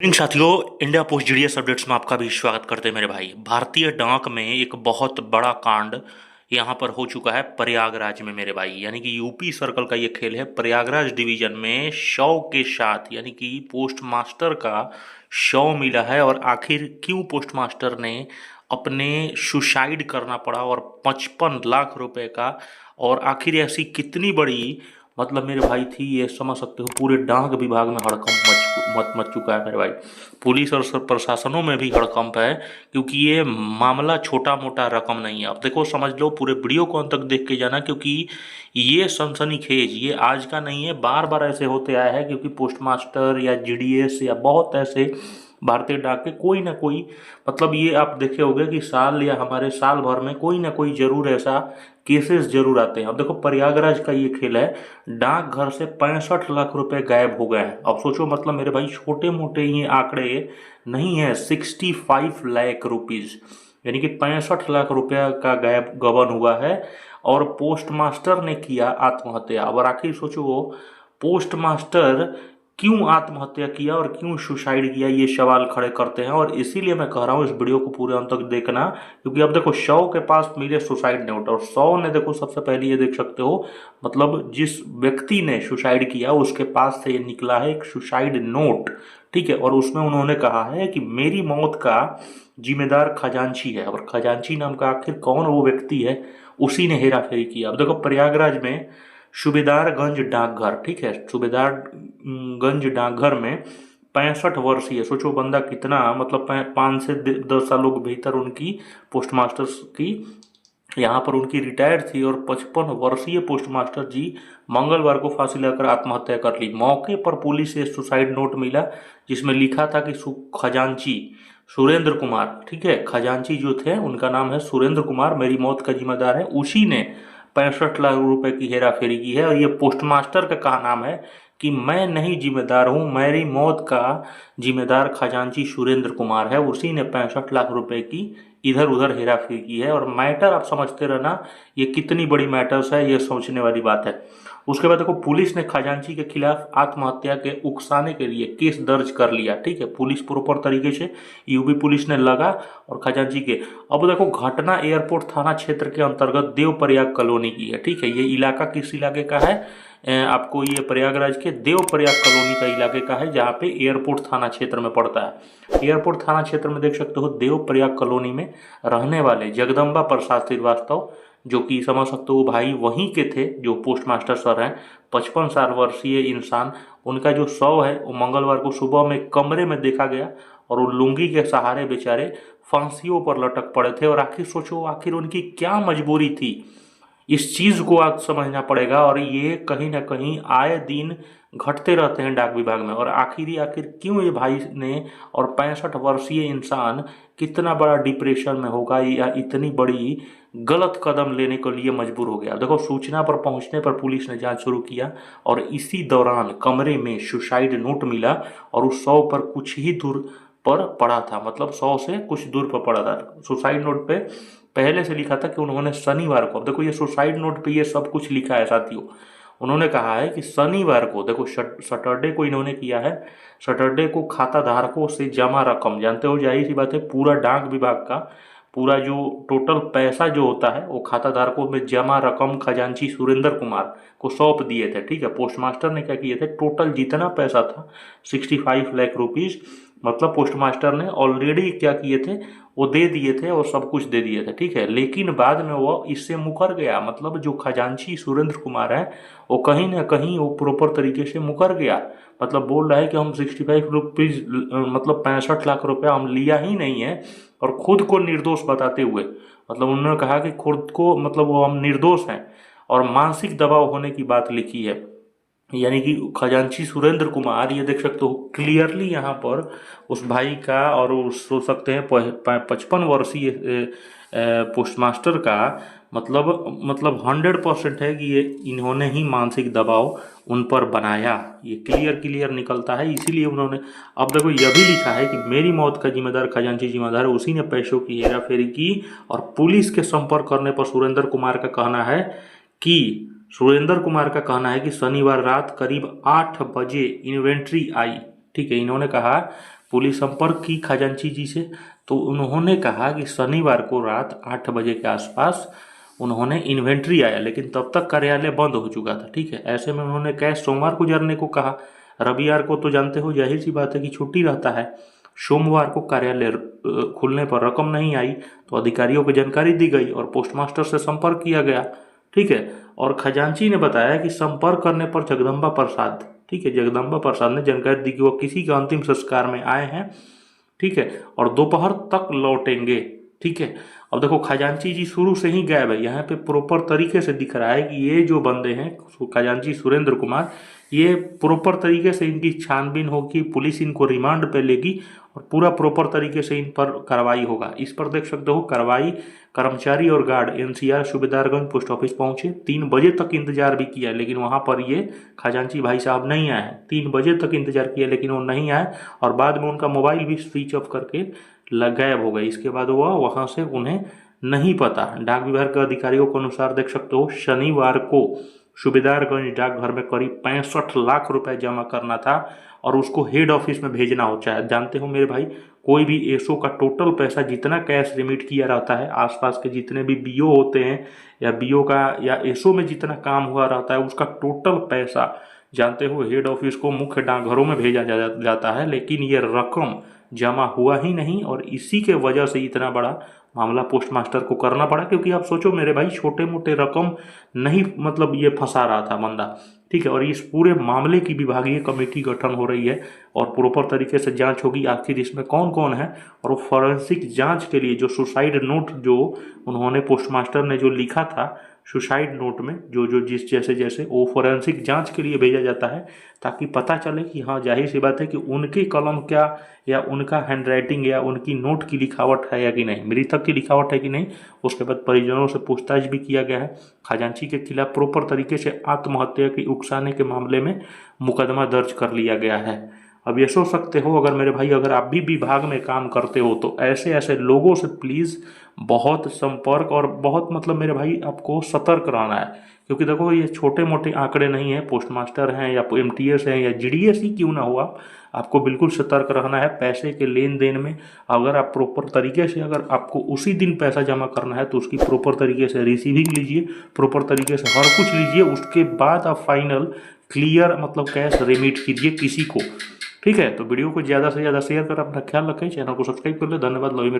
इन साथियों, India post GDS updates में आपका भी स्वागत करते हैं मेरे भाई। भारतीय डाक में एक बहुत बड़ा कांड यहाँ पर हो चुका है प्रयागराज में मेरे भाई। यानी कि यूपी सर्कल का ये खेल है। प्रयागराज डिवीजन में शव के साथ यानी कि पोस्ट मास्टर का शव मिला है। और आखिर क्यों पोस्ट मास्टर ने अपने सुसाइड करना पड़ा और 55 लाख रुपए का, और आखिर ऐसी कितनी बड़ी मतलब मेरे भाई थी, ये समझ सकते हो। पूरे डाक विभाग में हड़कंप मच चुका है मेरे भाई। पुलिस और प्रशासनों में भी हड़कंप है, क्योंकि ये मामला छोटा मोटा रकम नहीं है। अब देखो, समझ लो, पूरे वीडियो को अंत तक देख के जाना, क्योंकि ये सनसनीखेज, ये आज का नहीं है, बार बार ऐसे होते आया है। क्योंकि पोस्ट मास्टर या जीडीएस या बहुत ऐसे भारतीय डाक के कोई ना कोई, मतलब ये आप देखे होंगे कि साल या हमारे साल भर में कोई ना कोई जरूर ऐसा केसेस जरूर आते हैं। अब देखो, प्रयागराज का ये खेल है। डाकघर से 65 लाख रुपए गायब हो गए हैं। अब सोचो, मतलब मेरे भाई, छोटे मोटे ये आंकड़े नहीं है। 65 लाख रुपीज, यानी कि 65 लाख रुपया का गायब गबन हुआ है। और पोस्ट मास्टर ने किया आत्महत्या। और आखिर सोचो, पोस्ट मास्टर क्यों आत्महत्या किया और क्यों सुसाइड किया, ये सवाल खड़े करते हैं। और इसीलिए मैं कह रहा हूँ इस वीडियो को पूरे अंत तक देखना, क्योंकि अब देखो, 100 के पास मिले सुसाइड नोट, और 100 ने, देखो सबसे पहले ये देख सकते हो, मतलब जिस व्यक्ति ने सुसाइड किया उसके पास से ये निकला है एक सुसाइड नोट। ठीक है, और उसमें उन्होंने कहा है कि मेरी मौत का जिम्मेदार खजांची है। और खजांची नाम का आखिर कौन वो व्यक्ति है, उसी ने हेरा फेरी किया। अब देखो, प्रयागराज में सूबेदारगंज डाकघर, ठीक है, सूबेदारगंज डाकघर में 65 वर्षीय, सोचो बंदा कितना, मतलब 5 से 10 सालों के भीतर उनकी पोस्ट मास्टर्स की यहाँ पर उनकी रिटायर्ड थी। और 55 वर्षीय पोस्ट मास्टर जी मंगलवार को फांसी लगाकर आत्महत्या कर ली। मौके पर पुलिस से सुसाइड नोट मिला, जिसमें लिखा था कि खजांची सुरेंद्र कुमार, ठीक है, खजांची जो थे उनका नाम है सुरेंद्र कुमार, मेरी मौत का जिम्मेदार है। उसी ने 65 लाख रुपए की हेरा फेरी की है। और ये पोस्ट मास्टर का कहा नाम है कि मैं नहीं जिम्मेदार हूँ, मेरी मौत का जिम्मेदार खजांची सुरेंद्र कुमार है। उसी ने 65 लाख रुपए की इधर उधर हेरा फेरी की है। और मैटर आप समझते रहना, ये कितनी बड़ी मैटर्स है, ये सोचने वाली बात है। उसके बाद देखो, पुलिस ने खजांची के खिलाफ आत्महत्या के उकसाने के लिए केस दर्ज कर लिया। ठीक है, पुलिस प्रॉपर तरीके से, यूपी पुलिस ने लगा और खजांची के। अब देखो, घटना एयरपोर्ट थाना क्षेत्र के अंतर्गत देवप्रयाग कॉलोनी की है। ठीक है, ये इलाका किस इलाके का है, आपको ये प्रयागराज के देवप्रयाग कॉलोनी का इलाके का है, जहाँ पे एयरपोर्ट थाना क्षेत्र में पड़ता है। एयरपोर्ट थाना क्षेत्र में देख सकते हो, देवप्रयाग कॉलोनी में रहने वाले जगदम्बा प्रसाद श्रीवास्तव, जो कि समझ सकते हो भाई वहीं के थे जो पोस्ट मास्टर सर हैं, 55 वर्षीय इंसान, उनका जो शव है वो मंगलवार को सुबह में कमरे में देखा गया। और वो लुंगी के सहारे बेचारे फांसियों पर लटक पड़े थे। और आखिर सोचो, आखिर उनकी क्या मजबूरी थी, इस चीज़ को आज समझना पड़ेगा। और ये कहीं ना कहीं आए दिन घटते रहते हैं डाक विभाग में। और आखिर क्यों ये भाई ने, और 65 वर्षीय इंसान कितना बड़ा डिप्रेशन में होगा या इतनी बड़ी गलत कदम लेने के लिए मजबूर हो गया। देखो, सूचना पर पहुंचने पर पुलिस ने जांच शुरू किया, और इसी दौरान कमरे में सुसाइड नोट मिला। और उस शव पर कुछ ही दूर पर पड़ा था, मतलब 100 से कुछ दूर पर पड़ा था। सुसाइड नोट पे पहले से लिखा था कि उन्होंने शनिवार को, अब देखो ये सुसाइड नोट पे ये सब कुछ लिखा है साथियों। उन्होंने कहा है कि शनिवार को, देखो सैटरडे को इन्होंने किया है, सैटरडे को खाता धारकों से जमा रकम, जानते हो जाहिर सी बात है, पूरा डाक विभाग का पूरा जो टोटल पैसा जो होता है वो खाता धारकों में जमा रकम खजांची सुरेंद्र कुमार को सौंप दिए थे। ठीक है, पोस्ट मास्टर ने क्या किए थे, टोटल जितना पैसा था 65 लाख रुपीज, मतलब पोस्ट मास्टर ने ऑलरेडी क्या किए थे, वो दे दिए थे और सब कुछ दे दिए थे। ठीक है, लेकिन बाद में वो इससे मुकर गया। मतलब जो खजांची सुरेंद्र कुमार है वो कहीं ना कहीं वो प्रॉपर तरीके से मुकर गया। मतलब बोल रहा है कि हम 65 रुपीज, मतलब 65 लाख रुपया हम लिया ही नहीं है। और खुद को निर्दोष बताते हुए, मतलब उन्होंने कहा कि खुद को, मतलब वो हम निर्दोष हैं। और मानसिक दबाव होने की बात लिखी है। यानी कि खजांची सुरेंद्र कुमार, ये देख सकते हो क्लियरली यहाँ पर उस भाई का, और उस सोच सकते हैं 55 वर्षीय पोस्ट मास्टर का, मतलब 100% है कि ये इन्होंने ही मानसिक दबाव उन पर बनाया। ये क्लियर निकलता है। इसीलिए उन्होंने, अब देखो यह भी लिखा है कि मेरी मौत का जिम्मेदार खजांची जिम्मेदार है, उसी ने पैसों की हेरा फेरी की। और पुलिस के संपर्क करने पर सुरेंद्र कुमार का कहना है कि शनिवार रात करीब 8 बजे इन्वेंट्री आई। ठीक है, इन्होंने कहा पुलिस संपर्क की खजांची जी से, तो उन्होंने कहा कि शनिवार को रात 8 बजे के आसपास उन्होंने इन्वेंट्री आया, लेकिन तब तक कार्यालय बंद हो चुका था। ठीक है, ऐसे में उन्होंने कैश सोमवार को जरने को कहा। रविवार को तो जानते हो जाहिर सी बात है कि छुट्टी रहता है। सोमवार को कार्यालय खुलने पर रकम नहीं आई, तो अधिकारियों को जानकारी दी गई और पोस्टमास्टर से संपर्क किया गया। ठीक है, और खजांची ने बताया कि संपर्क करने पर जगदम्बा प्रसाद, ठीक है, जगदम्बा प्रसाद ने जानकारी दी कि वो किसी के अंतिम संस्कार में आए हैं। ठीक है, और दोपहर तक लौटेंगे। ठीक है, अब देखो खजांची जी शुरू से ही गायब है। यहाँ पे प्रॉपर तरीके से दिख रहा है कि ये जो बंदे हैं खजांची सुरेंद्र कुमार, ये प्रॉपर तरीके से इनकी छानबीन होगी, पुलिस इनको रिमांड पे लेगी और पूरा प्रॉपर तरीके से इन पर कार्रवाई होगा। इस पर देख सकते हो कार्रवाई, कर्मचारी और guard NCR Subedarganj post office पहुंचे। 3 बजे तक इंतजार भी किया, लेकिन वहां पर ये खजांची भाई साहब नहीं आए। 3 बजे तक इंतजार किया लेकिन वो नहीं आए, और बाद में उनका मोबाइल भी स्विच ऑफ करके गायब हो गए। इसके बाद वह वहां से उन्हें नहीं पता। डाक विभाग के अधिकारियों के अनुसार देख सकते हो शनिवार को सूबेदारगंज डाकघर में करीब 65 लाख रुपए जमा करना था और उसको हेड ऑफिस में भेजना हो। चाहे जानते हो मेरे भाई, कोई भी एसओ का टोटल पैसा जितना कैश रिमिट किया रहता है, आसपास के जितने भी बीओ होते हैं या बीओ का या एसओ में जितना काम हुआ रहता है, उसका टोटल पैसा जानते हो हेड ऑफिस को मुख्य डाकघरों में भेजा जाता है। लेकिन ये रकम जमा हुआ ही नहीं, और इसी के वजह से इतना बड़ा मामला पोस्टमास्टर को करना पड़ा। क्योंकि आप सोचो मेरे भाई, छोटे मोटे रकम नहीं, मतलब ये फंसा रहा था बंदा। ठीक है, और इस पूरे मामले की विभागीय कमेटी गठन हो रही है और प्रॉपर तरीके से जांच होगी आखिर इसमें कौन कौन है। और वो फॉरेंसिक जांच के लिए जो सुसाइड नोट जो उन्होंने पोस्टमास्टर ने जो लिखा था सुसाइड नोट में, जो जो जिस जैसे जैसे वो फोरेंसिक जांच के लिए भेजा जाता है, ताकि पता चले कि हाँ जाहिर सी बात है कि उनकी कलम क्या या उनका हैंडराइटिंग या उनकी नोट की लिखावट है या कि नहीं, मृतक की लिखावट है कि नहीं। उसके बाद परिजनों से पूछताछ भी किया गया है। खजांची के खिलाफ प्रॉपर तरीके से आत्महत्या की उकसाने के मामले में मुकदमा दर्ज कर लिया गया है। अब ये सोच सकते हो अगर मेरे भाई, अगर आप भी विभाग में काम करते हो तो ऐसे ऐसे लोगों से प्लीज़ बहुत संपर्क और बहुत मतलब मेरे भाई आपको सतर्क रहना है। क्योंकि देखो ये छोटे मोटे आंकड़े नहीं है, पोस्टमास्टर हैं या एमटीएस हैं या जीडीएस ही क्यों ना हो, आपको बिल्कुल सतर्क रहना है पैसे के लेन देन में। अगर आप प्रॉपर तरीके से, अगर आपको उसी दिन पैसा जमा करना है तो उसकी प्रॉपर तरीके से रिसीविंग लीजिए, प्रॉपर तरीके से हर कुछ लीजिए, उसके बाद आप फाइनल क्लियर मतलब कैश रिमिट कीजिए किसी को। ठीक है, तो वीडियो को ज़्यादा से ज़्यादा शेयर कर अपना ख्याल रखें, चैनल को सब्सक्राइब कर ले। धन्यवाद, लव यू मेरे।